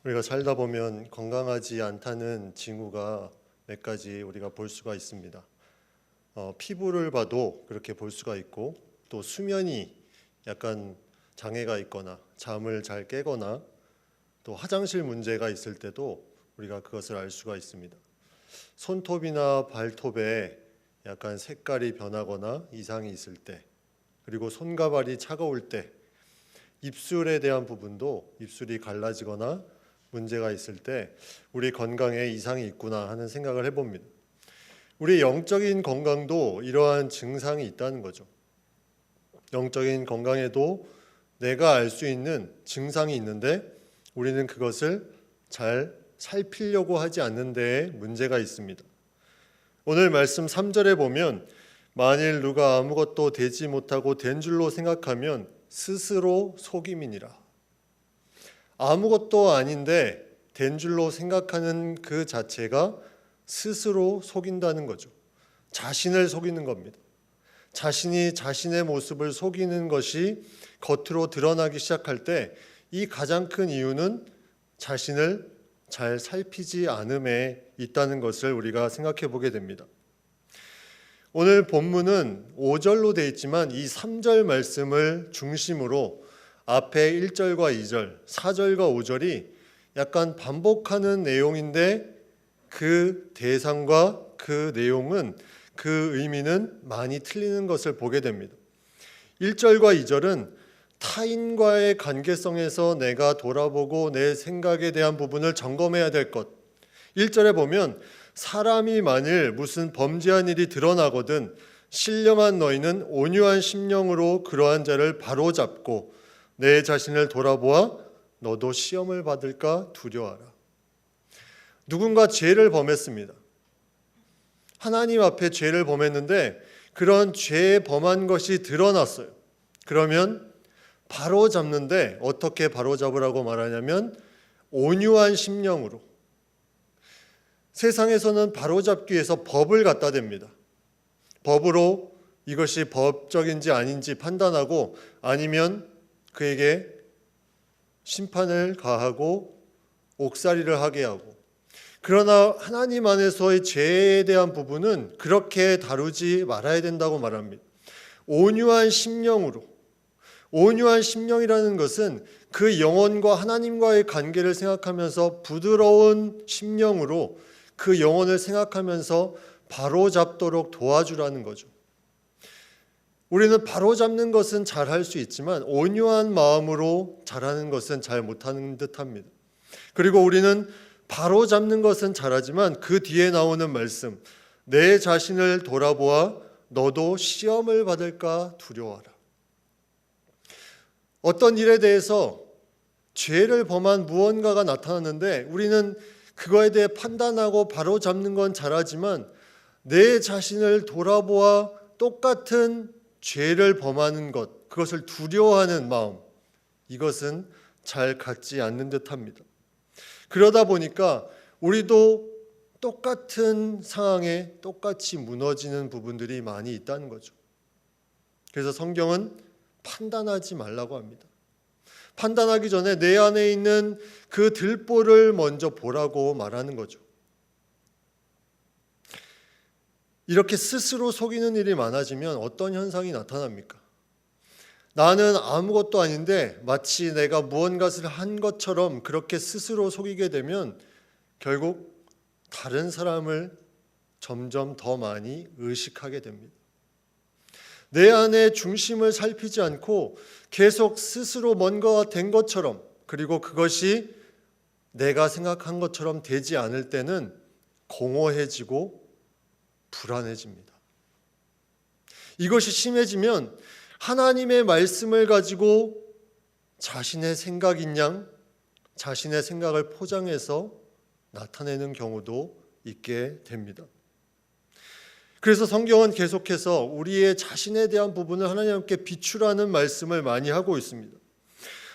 우리가 살다 보면 건강하지 않다는 징후가 몇 가지 우리가 볼 수가 있습니다. 피부를 봐도 그렇게 볼 수가 있고, 또 수면이 약간 장애가 있거나 잠을 잘 깨거나 또 화장실 문제가 있을 때도 우리가 그것을 알 수가 있습니다. 손톱이나 발톱에 약간 색깔이 변하거나 이상이 있을 때, 그리고 손가발이 차가울 때, 입술에 대한 부분도 입술이 갈라지거나 문제가 있을 때 우리 건강에 이상이 있구나 하는 생각을 해봅니다. 우리 영적인 건강도 이러한 증상이 있다는 거죠. 영적인 건강에도 내가 알 수 있는 증상이 있는데 우리는 그것을 잘 살피려고 하지 않는 데에 문제가 있습니다. 오늘 말씀 3절에 보면 만일 누가 아무것도 되지 못하고 된 줄로 생각하면 스스로 속임이니라. 아무것도 아닌데 된 줄로 생각하는 그 자체가 스스로 속인다는 거죠. 자신을 속이는 겁니다. 자신이 자신의 모습을 속이는 것이 겉으로 드러나기 시작할 때 이 가장 큰 이유는 자신을 잘 살피지 않음에 있다는 것을 우리가 생각해 보게 됩니다. 오늘 본문은 5절로 되어 있지만 이 3절 말씀을 중심으로 앞에 1절과 2절, 4절과 5절이 약간 반복하는 내용인데 그 대상과 그 내용은, 그 의미는 많이 틀리는 것을 보게 됩니다. 1절과 2절은 타인과의 관계성에서 내가 돌아보고 내 생각에 대한 부분을 점검해야 될 것. 1절에 보면 사람이 만일 무슨 범죄한 일이 드러나거든 신령한 너희는 온유한 심령으로 그러한 자를 바로잡고 내 자신을 돌아보아 너도 시험을 받을까 두려워하라. 누군가 죄를 범했습니다. 하나님 앞에 죄를 범했는데 그런 죄 범한 것이 드러났어요. 그러면 바로잡는데 어떻게 바로잡으라고 말하냐면 온유한 심령으로. 세상에서는 바로잡기 위해서 법을 갖다 댑니다. 법으로 이것이 법적인지 아닌지 판단하고 아니면 그에게 심판을 가하고 옥살이를 하게 하고, 그러나 하나님 안에서의 죄에 대한 부분은 그렇게 다루지 말아야 된다고 말합니다. 온유한 심령으로. 온유한 심령이라는 것은 그 영혼과 하나님과의 관계를 생각하면서 부드러운 심령으로 그 영혼을 생각하면서 바로잡도록 도와주라는 거죠. 우리는 바로잡는 것은 잘 할 수 있지만 온유한 마음으로 잘하는 것은 잘 못하는 듯합니다. 그리고 우리는 바로잡는 것은 잘하지만 그 뒤에 나오는 말씀, 내 자신을 돌아보아 너도 시험을 받을까 두려워하라. 어떤 일에 대해서 죄를 범한 무언가가 나타났는데 우리는 그거에 대해 판단하고 바로잡는 건 잘하지만 내 자신을 돌아보아 똑같은 죄를 범하는 것, 그것을 두려워하는 마음, 이것은 잘 갖지 않는 듯합니다. 그러다 보니까 우리도 똑같은 상황에 똑같이 무너지는 부분들이 많이 있다는 거죠. 그래서 성경은 판단하지 말라고 합니다. 판단하기 전에 내 안에 있는 그 들보를 먼저 보라고 말하는 거죠. 이렇게 스스로 속이는 일이 많아지면 어떤 현상이 나타납니까? 나는 아무것도 아닌데 마치 내가 무언가를 한 것처럼 그렇게 스스로 속이게 되면 결국 다른 사람을 점점 더 많이 의식하게 됩니다. 내 안에 중심을 살피지 않고 계속 스스로 뭔가가 된 것처럼, 그리고 그것이 내가 생각한 것처럼 되지 않을 때는 공허해지고 불안해집니다. 이것이 심해지면 하나님의 말씀을 가지고 자신의 생각인 양, 자신의 생각을 포장해서 나타내는 경우도 있게 됩니다. 그래서 성경은 계속해서 우리의 자신에 대한 부분을 하나님께 비추라는 말씀을 많이 하고 있습니다.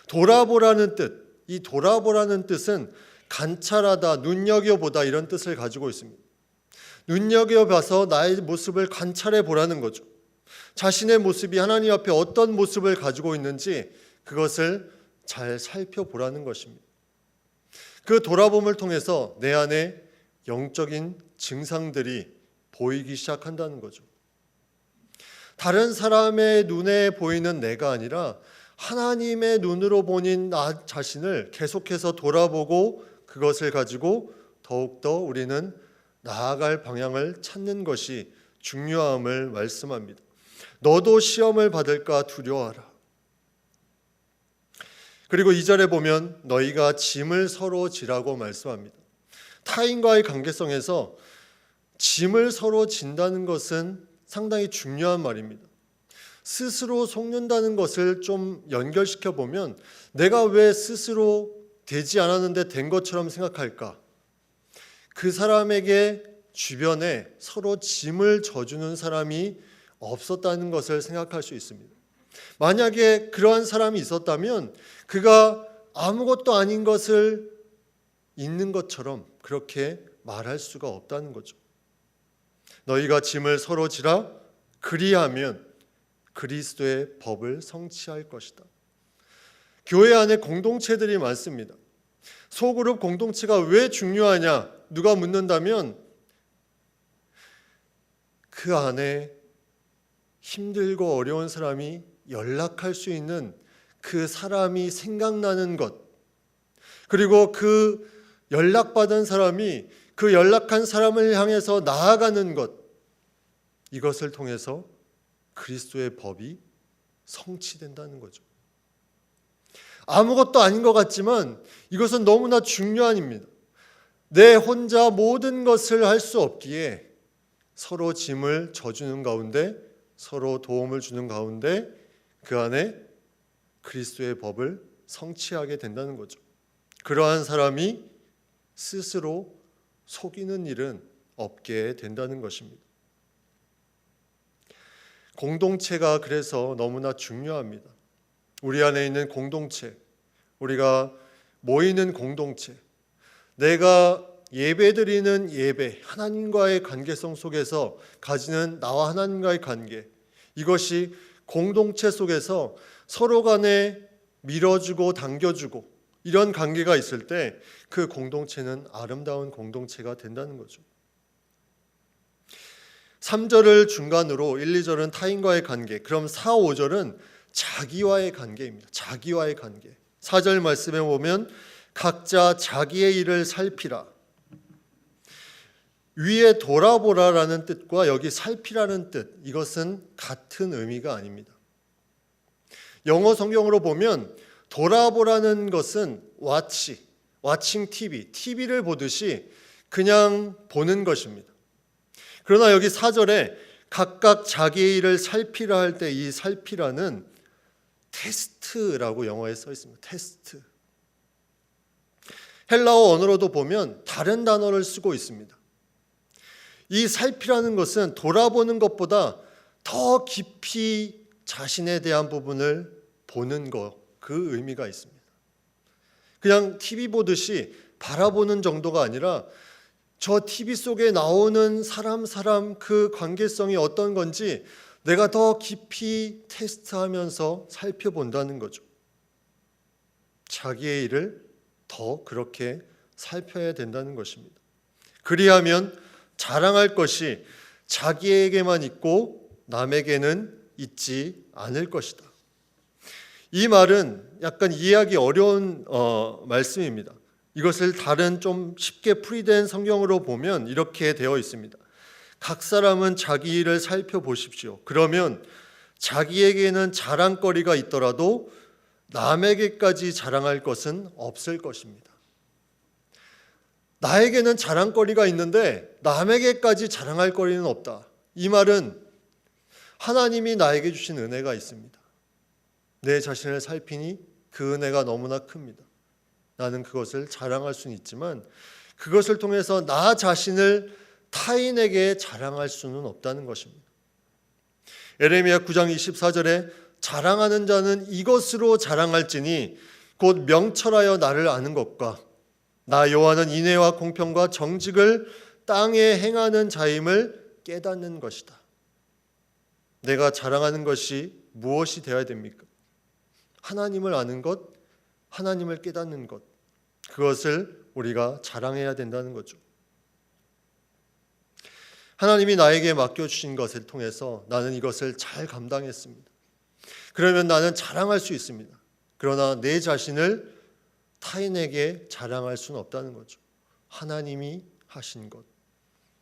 돌아보라는 뜻, 이 돌아보라는 뜻은 관찰하다, 눈여겨보다 이런 뜻을 가지고 있습니다. 눈여겨봐서 나의 모습을 관찰해 보라는 거죠. 자신의 모습이 하나님 앞에 어떤 모습을 가지고 있는지 그것을 잘 살펴보라는 것입니다. 그 돌아봄을 통해서 내 안에 영적인 증상들이 보이기 시작한다는 거죠. 다른 사람의 눈에 보이는 내가 아니라 하나님의 눈으로 보는 나 자신을 계속해서 돌아보고 그것을 가지고 더욱더 우리는 나아갈 방향을 찾는 것이 중요함을 말씀합니다. 너도 시험을 받을까 두려워하라. 그리고 2절에 보면 너희가 짐을 서로 지라고 말씀합니다. 타인과의 관계성에서 짐을 서로 진다는 것은 상당히 중요한 말입니다. 스스로 속는다는 것을 좀 연결시켜 보면 내가 왜 스스로 되지 않았는데 된 것처럼 생각할까? 그 사람에게 주변에 서로 짐을 져주는 사람이 없었다는 것을 생각할 수 있습니다. 만약에 그러한 사람이 있었다면 그가 아무것도 아닌 것을 있는 것처럼 그렇게 말할 수가 없다는 거죠. 너희가 짐을 서로 지라 그리하면 그리스도의 법을 성취할 것이다. 교회 안에 공동체들이 많습니다. 소그룹 공동체가 왜 중요하냐? 누가 묻는다면 그 안에 힘들고 어려운 사람이 연락할 수 있는 그 사람이 생각나는 것, 그리고 그 연락받은 사람이 그 연락한 사람을 향해서 나아가는 것, 이것을 통해서 그리스도의 법이 성취된다는 거죠. 아무것도 아닌 것 같지만 이것은 너무나 중요한 일입니다. 내 혼자 모든 것을 할 수 없기에 서로 짐을 져주는 가운데, 서로 도움을 주는 가운데 그 안에 그리스도의 법을 성취하게 된다는 거죠. 그러한 사람이 스스로 속이는 일은 없게 된다는 것입니다. 공동체가 그래서 너무나 중요합니다. 우리 안에 있는 공동체, 우리가 모이는 공동체, 내가 예배드리는 예배, 하나님과의 관계성 속에서 가지는 나와 하나님과의 관계, 이것이 공동체 속에서 서로 간에 밀어주고 당겨주고 이런 관계가 있을 때 그 공동체는 아름다운 공동체가 된다는 거죠. 3절을 중간으로 1, 2절은 타인과의 관계, 그럼 4, 5절은 자기와의 관계입니다. 자기와의 관계. 4절 말씀에 보면 각자 자기의 일을 살피라. 위에 돌아보라라는 뜻과 여기 살피라는 뜻, 이것은 같은 의미가 아닙니다. 영어 성경으로 보면 돌아보라는 것은 watching TV를 보듯이 그냥 보는 것입니다. 그러나 여기 4절에 각각 자기의 일을 살피라 할 때 이 살피라는 테스트라고 영어에 써 있습니다. 테스트. 헬라어 언어로도 보면 다른 단어를 쓰고 있습니다. 이 살피라는 것은 돌아보는 것보다 더 깊이 자신에 대한 부분을 보는 것, 그 의미가 있습니다. 그냥 TV 보듯이 바라보는 정도가 아니라 저 TV 속에 나오는 사람 그 관계성이 어떤 건지 내가 더 깊이 테스트하면서 살펴본다는 거죠. 자기의 일을 더 그렇게 살펴야 된다는 것입니다. 그리하면 자랑할 것이 자기에게만 있고 남에게는 있지 않을 것이다. 이 말은 약간 이해하기 어려운 말씀입니다. 이것을 다른 좀 쉽게 풀이된 성경으로 보면 이렇게 되어 있습니다. 각 사람은 자기 일을 살펴보십시오. 그러면 자기에게는 자랑거리가 있더라도 남에게까지 자랑할 것은 없을 것입니다. 나에게는 자랑거리가 있는데 남에게까지 자랑할 거리는 없다. 이 말은 하나님이 나에게 주신 은혜가 있습니다. 내 자신을 살피니 그 은혜가 너무나 큽니다. 나는 그것을 자랑할 수는 있지만 그것을 통해서 나 자신을 타인에게 자랑할 수는 없다는 것입니다. 에레미야 9장 24절에 자랑하는 자는 이것으로 자랑할지니 곧 명철하여 나를 아는 것과 나 여호와는 인애와 공평과 정직을 땅에 행하는 자임을 깨닫는 것이다. 내가 자랑하는 것이 무엇이 되어야 됩니까? 하나님을 아는 것, 하나님을 깨닫는 것. 그것을 우리가 자랑해야 된다는 거죠. 하나님이 나에게 맡겨주신 것을 통해서 나는 이것을 잘 감당했습니다. 그러면 나는 자랑할 수 있습니다. 그러나 내 자신을 타인에게 자랑할 수는 없다는 거죠. 하나님이 하신 것,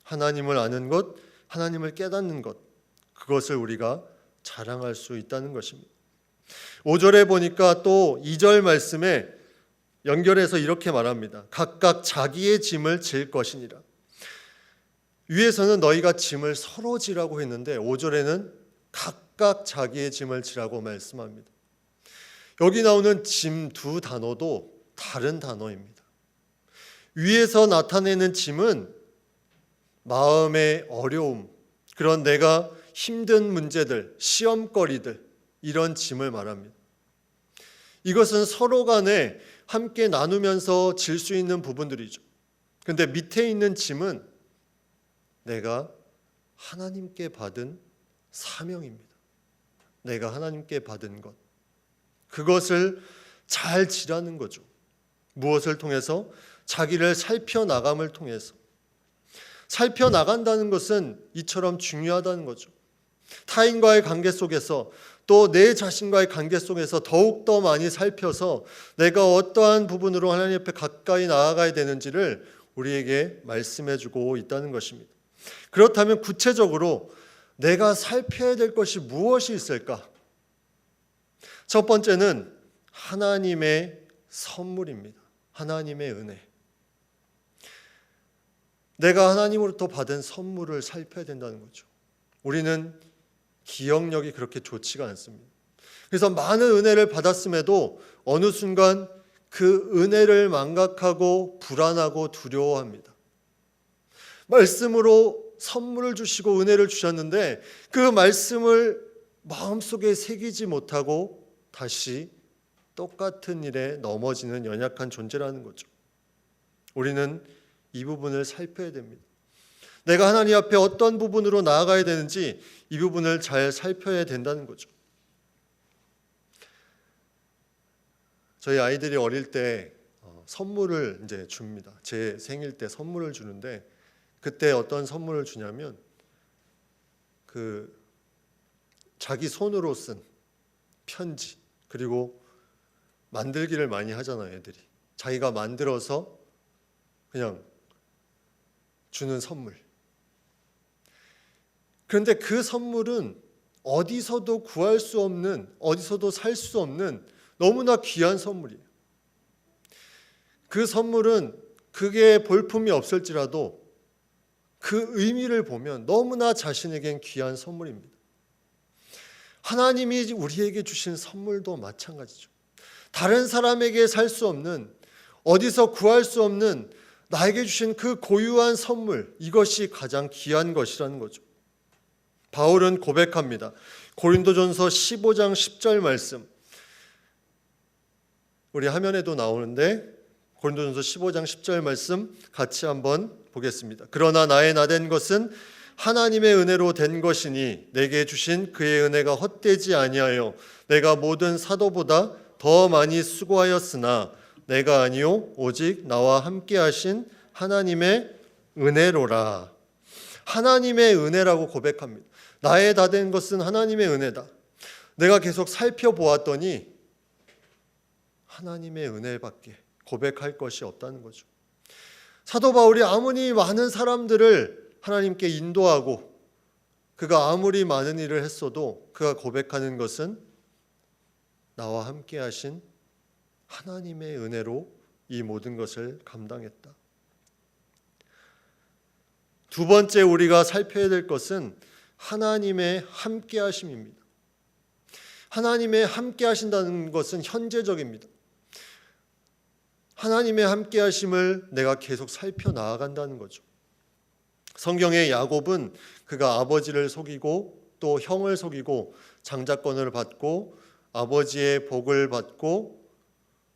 하나님을 아는 것, 하나님을 깨닫는 것, 그것을 우리가 자랑할 수 있다는 것입니다. 5절에 보니까 또 2절 말씀에 연결해서 이렇게 말합니다. 각각 자기의 짐을 질 것이니라. 위에서는 너희가 짐을 서로 지라고 했는데 5절에는 각각 자기의 짐을 지라고 말씀합니다. 여기 나오는 짐 두 단어도 다른 단어입니다. 위에서 나타내는 짐은 마음의 어려움, 그런 내가 힘든 문제들, 시험거리들, 이런 짐을 말합니다. 이것은 서로 간에 함께 나누면서 질 수 있는 부분들이죠. 그런데 밑에 있는 짐은 내가 하나님께 받은 사명입니다. 내가 하나님께 받은 것, 그것을 잘 지라는 거죠. 무엇을 통해서? 자기를 살펴나감을 통해서. 살펴나간다는 것은 이처럼 중요하다는 거죠. 타인과의 관계 속에서 또 내 자신과의 관계 속에서 더욱더 많이 살펴서 내가 어떠한 부분으로 하나님 앞에 가까이 나아가야 되는지를 우리에게 말씀해주고 있다는 것입니다. 그렇다면 구체적으로 내가 살펴야 될 것이 무엇이 있을까? 첫 번째는 하나님의 선물입니다. 하나님의 은혜. 내가 하나님으로부터 받은 선물을 살펴야 된다는 거죠. 우리는 기억력이 그렇게 좋지가 않습니다. 그래서 많은 은혜를 받았음에도 어느 순간 그 은혜를 망각하고 불안하고 두려워합니다. 말씀으로 선물을 주시고 은혜를 주셨는데 그 말씀을 마음속에 새기지 못하고 다시 똑같은 일에 넘어지는 연약한 존재라는 거죠. 우리는 이 부분을 살펴야 됩니다. 내가 하나님 앞에 어떤 부분으로 나아가야 되는지 이 부분을 잘 살펴야 된다는 거죠. 저희 아이들이 어릴 때 선물을 이제 줍니다. 제 생일 때 선물을 주는데 그때 어떤 선물을 주냐면 자기 손으로 쓴 편지, 그리고 만들기를 많이 하잖아요, 애들이. 자기가 만들어서 그냥 주는 선물. 그런데 그 선물은 어디서도 구할 수 없는, 어디서도 살 수 없는 너무나 귀한 선물이에요. 그 선물은 그게 볼품이 없을지라도 그 의미를 보면 너무나 자신에겐 귀한 선물입니다. 하나님이 우리에게 주신 선물도 마찬가지죠. 다른 사람에게 살 수 없는, 어디서 구할 수 없는 나에게 주신 그 고유한 선물, 이것이 가장 귀한 것이라는 거죠. 바울은 고백합니다. 고린도전서 15장 10절 말씀, 우리 화면에도 나오는데 고린도전서 15장 10절 말씀 같이 한번 보겠습니다. 그러나 나의 나된 것은 하나님의 은혜로 된 것이니 내게 주신 그의 은혜가 헛되지 아니하여 내가 모든 사도보다 더 많이 수고하였으나 내가 아니요 오직 나와 함께 하신 하나님의 은혜로라. 하나님의 은혜라고 고백합니다. 나의 다 된 것은 하나님의 은혜다. 내가 계속 살펴보았더니 하나님의 은혜밖에 고백할 것이 없다는 거죠. 사도 바울이 아무리 많은 사람들을 하나님께 인도하고 그가 아무리 많은 일을 했어도 그가 고백하는 것은 나와 함께 하신 하나님의 은혜로 이 모든 것을 감당했다. 두 번째 우리가 살펴야 될 것은 하나님의 함께 하심입니다. 하나님의 함께 하신다는 것은 현재적입니다. 하나님의 함께 하심을 내가 계속 살펴나간다는 거죠. 성경의 야곱은 그가 아버지를 속이고 또 형을 속이고 장자권을 받고 아버지의 복을 받고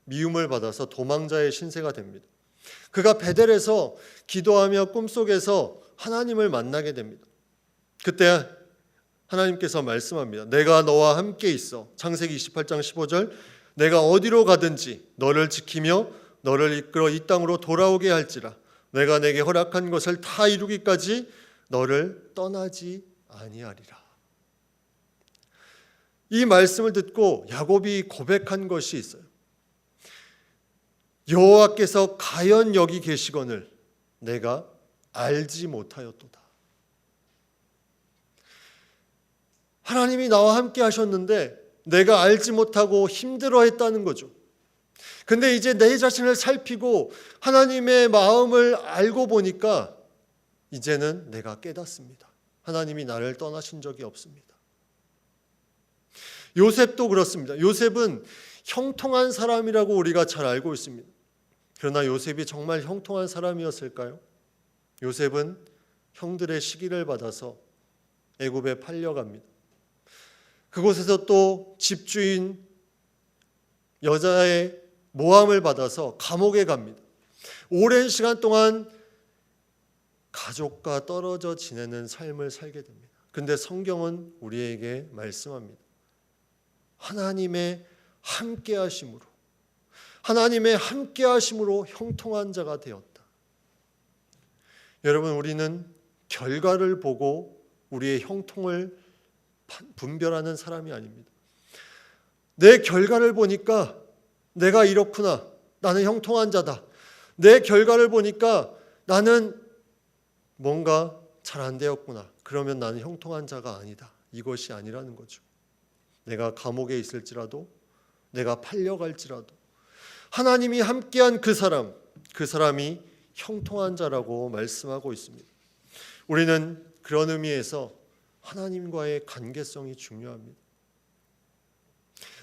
미움을 받아서 도망자의 신세가 됩니다. 그가 베델에서 기도하며 꿈속에서 하나님을 만나게 됩니다. 그때 하나님께서 말씀합니다. 내가 너와 함께 있어. 창세기 28장 15절, 내가 어디로 가든지 너를 지키며 너를 이끌어 이 땅으로 돌아오게 할지라 내가 내게 허락한 것을 다 이루기까지 너를 떠나지 아니하리라. 이 말씀을 듣고 야곱이 고백한 것이 있어요. 여호와께서 가연 여기 계시거늘 내가 알지 못하였도다. 하나님이 나와 함께 하셨는데 내가 알지 못하고 힘들어했다는 거죠. 근데 이제 내 자신을 살피고 하나님의 마음을 알고 보니까 이제는 내가 깨닫습니다. 하나님이 나를 떠나신 적이 없습니다. 요셉도 그렇습니다. 요셉은 형통한 사람이라고 우리가 잘 알고 있습니다. 그러나 요셉이 정말 형통한 사람이었을까요? 요셉은 형들의 시기를 받아서 애굽에 팔려갑니다. 그곳에서 또 집주인 여자의 모함을 받아서 감옥에 갑니다. 오랜 시간 동안 가족과 떨어져 지내는 삶을 살게 됩니다. 그런데 성경은 우리에게 말씀합니다. 하나님의 함께하심으로 형통한 자가 되었다. 여러분, 우리는 결과를 보고 우리의 형통을 분별하는 사람이 아닙니다. 내 결과를 보니까 내가 이렇구나. 나는 형통한 자다. 내 결과를 보니까 나는 뭔가 잘 안 되었구나. 그러면 나는 형통한 자가 아니다. 이것이 아니라는 거죠. 내가 감옥에 있을지라도 내가 팔려갈지라도 하나님이 함께한 그 사람이 형통한 자라고 말씀하고 있습니다. 우리는 그런 의미에서 하나님과의 관계성이 중요합니다.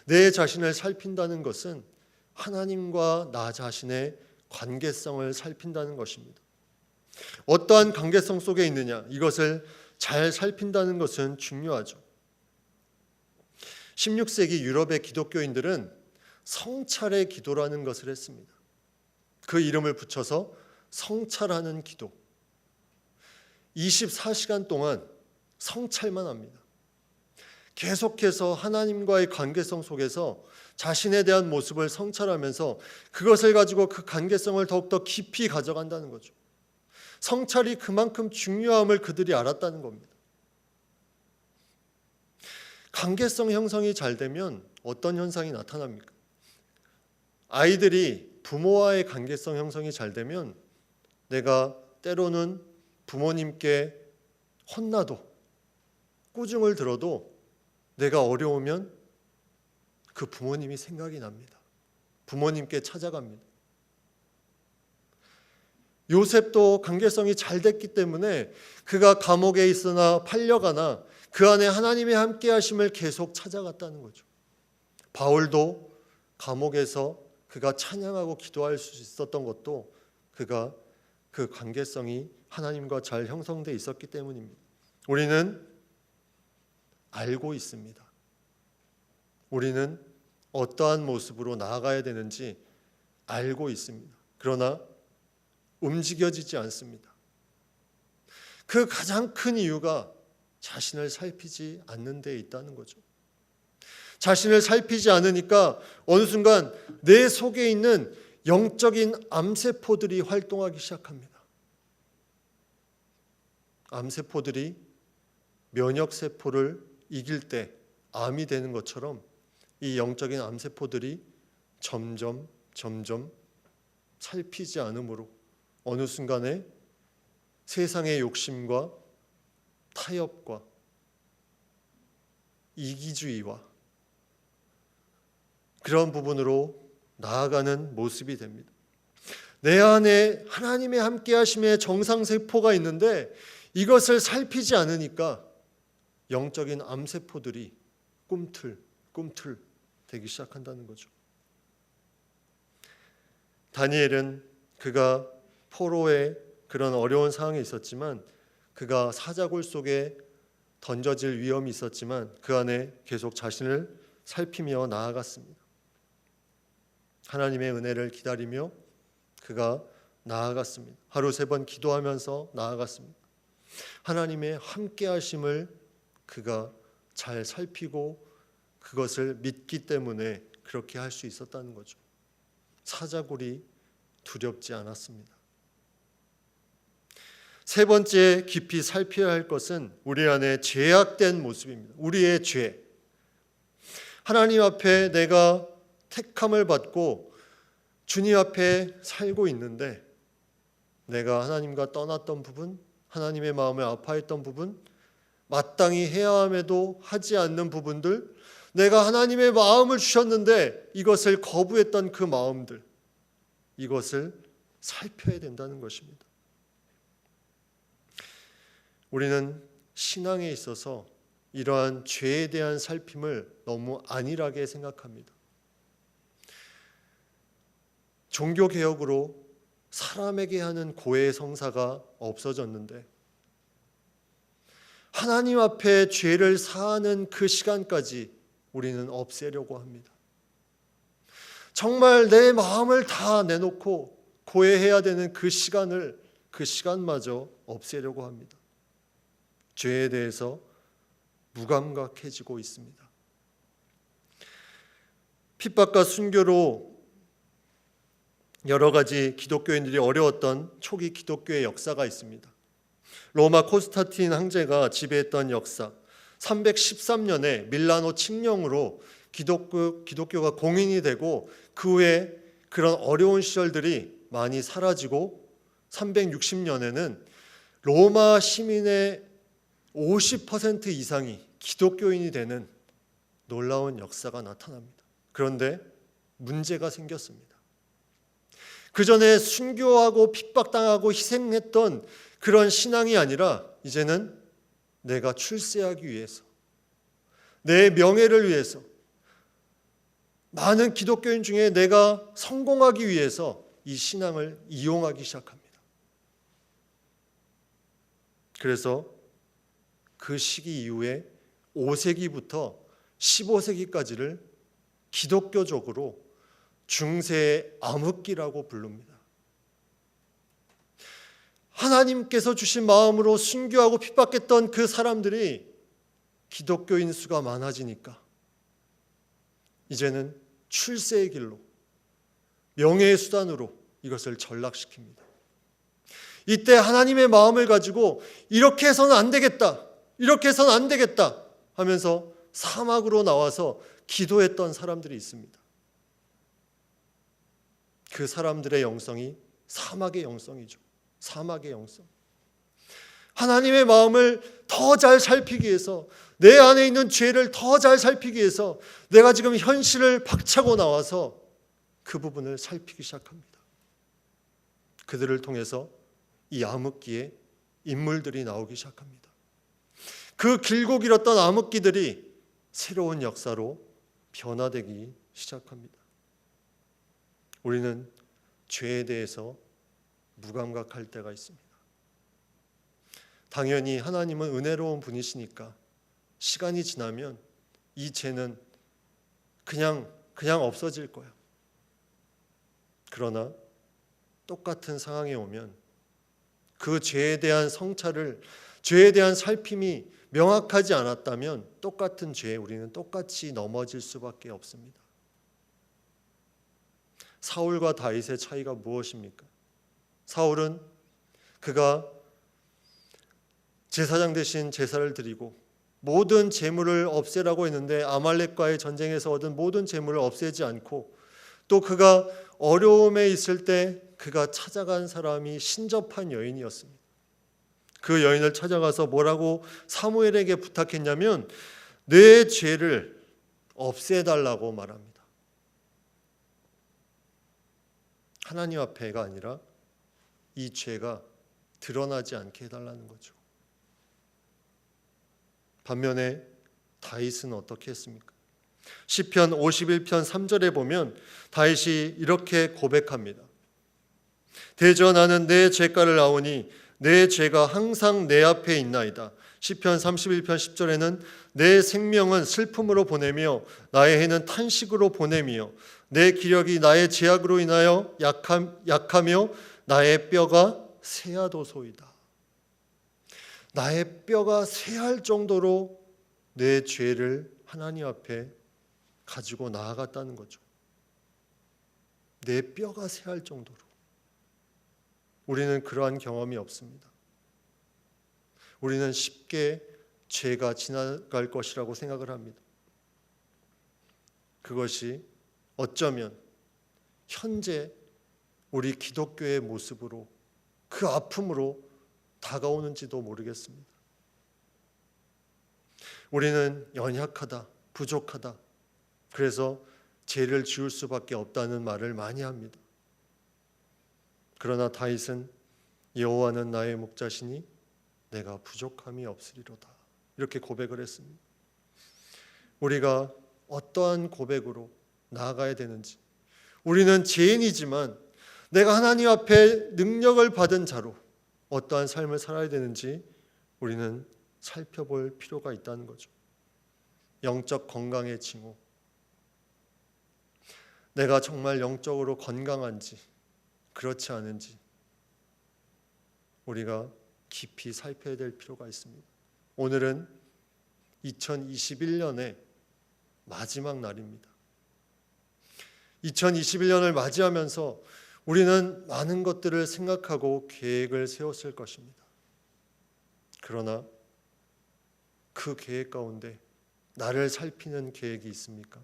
내 자신을 살핀다는 것은 하나님과 나 자신의 관계성을 살핀다는 것입니다. 어떠한 관계성 속에 있느냐, 이것을 잘 살핀다는 것은 중요하죠. 16세기 유럽의 기독교인들은 성찰의 기도라는 것을 했습니다. 그 이름을 붙여서 성찰하는 기도. 24시간 동안 성찰만 합니다. 계속해서 하나님과의 관계성 속에서 자신에 대한 모습을 성찰하면서 그것을 가지고 그 관계성을 더욱더 깊이 가져간다는 거죠. 성찰이 그만큼 중요함을 그들이 알았다는 겁니다. 관계성 형성이 잘 되면 어떤 현상이 나타납니까? 아이들이 부모와의 관계성 형성이 잘 되면 내가 때로는 부모님께 혼나도 꾸중을 들어도 내가 어려우면 그 부모님이 생각이 납니다. 부모님께 찾아갑니다. 요셉도 관계성이 잘 됐기 때문에 그가 감옥에 있으나 팔려가나 그 안에 하나님의 함께 하심을 계속 찾아갔다는 거죠. 바울도 감옥에서 그가 찬양하고 기도할 수 있었던 것도 그가 그 관계성이 하나님과 잘 형성되어 있었기 때문입니다. 우리는 알고 있습니다. 우리는 어떠한 모습으로 나아가야 되는지 알고 있습니다. 그러나 움직여지지 않습니다. 그 가장 큰 이유가 자신을 살피지 않는 데 있다는 거죠. 자신을 살피지 않으니까 어느 순간 내 속에 있는 영적인 암세포들이 활동하기 시작합니다. 암세포들이 면역세포를 이길 때 암이 되는 것처럼 이 영적인 암세포들이 점점 살피지 않으므로 어느 순간에 세상의 욕심과 타협과 이기주의와 그런 부분으로 나아가는 모습이 됩니다. 내 안에 하나님의 함께하심의 정상세포가 있는데 이것을 살피지 않으니까 영적인 암세포들이 꿈틀 되기 시작한다는 거죠. 다니엘은 그가 포로의 그런 어려운 상황에 있었지만 그가 사자굴 속에 던져질 위험이 있었지만 그 안에 계속 자신을 살피며 나아갔습니다. 하나님의 은혜를 기다리며 그가 나아갔습니다. 하루 3번 기도하면서 나아갔습니다. 하나님의 함께하심을 그가 잘 살피고 그것을 믿기 때문에 그렇게 할 수 있었다는 거죠. 사자굴이 두렵지 않았습니다. 세 번째 깊이 살펴야 할 것은 우리 안에 죄악된 모습입니다. 우리의 죄. 하나님 앞에 내가 택함을 받고 주님 앞에 살고 있는데 내가 하나님과 떠났던 부분, 하나님의 마음을 아파했던 부분, 마땅히 해야 함에도 하지 않는 부분들, 내가 하나님의 마음을 주셨는데 이것을 거부했던 그 마음들, 이것을 살펴야 된다는 것입니다. 우리는 신앙에 있어서 이러한 죄에 대한 살핌을 너무 안일하게 생각합니다. 종교개혁으로 사람에게 하는 고해 성사가 없어졌는데 하나님 앞에 죄를 사하는 그 시간까지 우리는 없애려고 합니다. 정말 내 마음을 다 내놓고 고해해야 되는 그 시간마저 없애려고 합니다. 죄에 대해서 무감각해지고 있습니다. 핍박과 순교로 여러 가지 기독교인들이 어려웠던 초기 기독교의 역사가 있습니다. 로마 콘스탄틴 황제가 지배했던 역사, 313년에 밀라노 칙령으로 기독교가 공인이 되고 그 후에 그런 어려운 시절들이 많이 사라지고 360년에는 로마 시민의 50% 이상이 기독교인이 되는 놀라운 역사가 나타납니다. 그런데 문제가 생겼습니다. 그 전에 순교하고 핍박당하고 희생했던 그런 신앙이 아니라 이제는 내가 출세하기 위해서, 내 명예를 위해서, 많은 기독교인 중에 내가 성공하기 위해서 이 신앙을 이용하기 시작합니다. 그래서 그 시기 이후에 5세기부터 15세기까지를 기독교적으로 중세의 암흑기라고 부릅니다. 하나님께서 주신 마음으로 순교하고 핍박했던 그 사람들이 기독교인 수가 많아지니까 이제는 출세의 길로, 명예의 수단으로 이것을 전락시킵니다. 이때 하나님의 마음을 가지고 이렇게 해서는 안 되겠다, 이렇게 해서는 안 되겠다 하면서 사막으로 나와서 기도했던 사람들이 있습니다. 그 사람들의 영성이 사막의 영성이죠. 사막의 영성. 하나님의 마음을 더 잘 살피기 위해서, 내 안에 있는 죄를 더 잘 살피기 위해서 내가 지금 현실을 박차고 나와서 그 부분을 살피기 시작합니다. 그들을 통해서 이 암흑기에 인물들이 나오기 시작합니다. 그 길고 길었던 암흑기들이 새로운 역사로 변화되기 시작합니다. 우리는 죄에 대해서 무감각할 때가 있습니다. 당연히 하나님은 은혜로운 분이시니까 시간이 지나면 이 죄는 그냥 없어질 거야. 그러나 똑같은 상황에 오면 그 죄에 대한 성찰을, 죄에 대한 살핌이 명확하지 않았다면 똑같은 죄에 우리는 똑같이 넘어질 수밖에 없습니다. 사울과 다윗의 차이가 무엇입니까? 사울은 그가 제사장 대신 제사를 드리고 모든 재물을 없애라고 했는데 아말렉과의 전쟁에서 얻은 모든 재물을 없애지 않고, 또 그가 어려움에 있을 때 그가 찾아간 사람이 신접한 여인이었습니다. 그 여인을 찾아가서 뭐라고 사무엘에게 부탁했냐면 내 죄를 없애달라고 말합니다. 하나님 앞에가 아니라 이 죄가 드러나지 않게 해달라는 거죠. 반면에 다윗은 어떻게 했습니까? 시편 51편 3절에 보면 다윗이 이렇게 고백합니다. 대전하는 내 죄가를 아오니 내 죄가 항상 내 앞에 있나이다. 시편 31편 10절에는 내 생명은 슬픔으로 보내며 나의 해는 탄식으로 보내며 내 기력이 나의 죄악으로 인하여 약하며 나의 뼈가 쇠하도소이다. 나의 뼈가 쇠할 정도로 내 죄를 하나님 앞에 가지고 나아갔다는 거죠. 내 뼈가 쇠할 정도로. 우리는 그러한 경험이 없습니다. 우리는 쉽게 죄가 지나갈 것이라고 생각을 합니다. 그것이 어쩌면 현재 우리 기독교의 모습으로 그 아픔으로 다가오는지도 모르겠습니다. 우리는 연약하다, 부족하다. 그래서 죄를 지을 수밖에 없다는 말을 많이 합니다. 그러나 다윗은 여호와는 나의 목자시니 내가 부족함이 없으리로다. 이렇게 고백을 했습니다. 우리가 어떠한 고백으로 나아가야 되는지, 우리는 죄인이지만 내가 하나님 앞에 능력을 받은 자로 어떠한 삶을 살아야 되는지 우리는 살펴볼 필요가 있다는 거죠. 영적 건강의 징후, 내가 정말 영적으로 건강한지 그렇지 않은지 우리가 깊이 살펴야 될 필요가 있습니다. 오늘은 2021년의 마지막 날입니다. 2021년을 맞이하면서 우리는 많은 것들을 생각하고 계획을 세웠을 것입니다. 그러나 그 계획 가운데 나를 살피는 계획이 있습니까?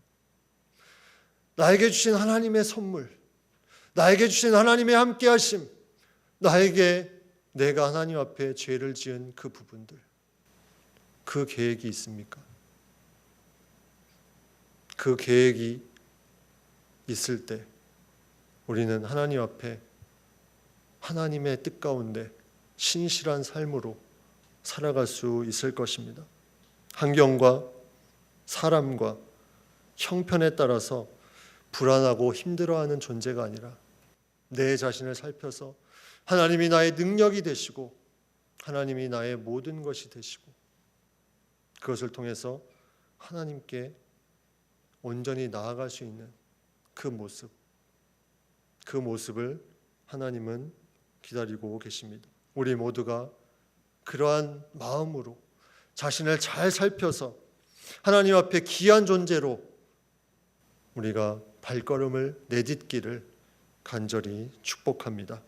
나에게 주신 하나님의 선물, 나에게 주신 하나님의 함께하심, 나에게 내가 하나님 앞에 죄를 지은 그 부분들, 그 계획이 있습니까? 그 계획이 있을 때 우리는 하나님 앞에 하나님의 뜻 가운데 신실한 삶으로 살아갈 수 있을 것입니다. 환경과 사람과 형편에 따라서 불안하고 힘들어하는 존재가 아니라 내 자신을 살펴서 하나님이 나의 능력이 되시고 하나님이 나의 모든 것이 되시고 그것을 통해서 하나님께 온전히 나아갈 수 있는 그 모습을 하나님은 기다리고 계십니다. 우리 모두가 그러한 마음으로 자신을 잘 살펴서 하나님 앞에 귀한 존재로 우리가 발걸음을 내딛기를 간절히 축복합니다.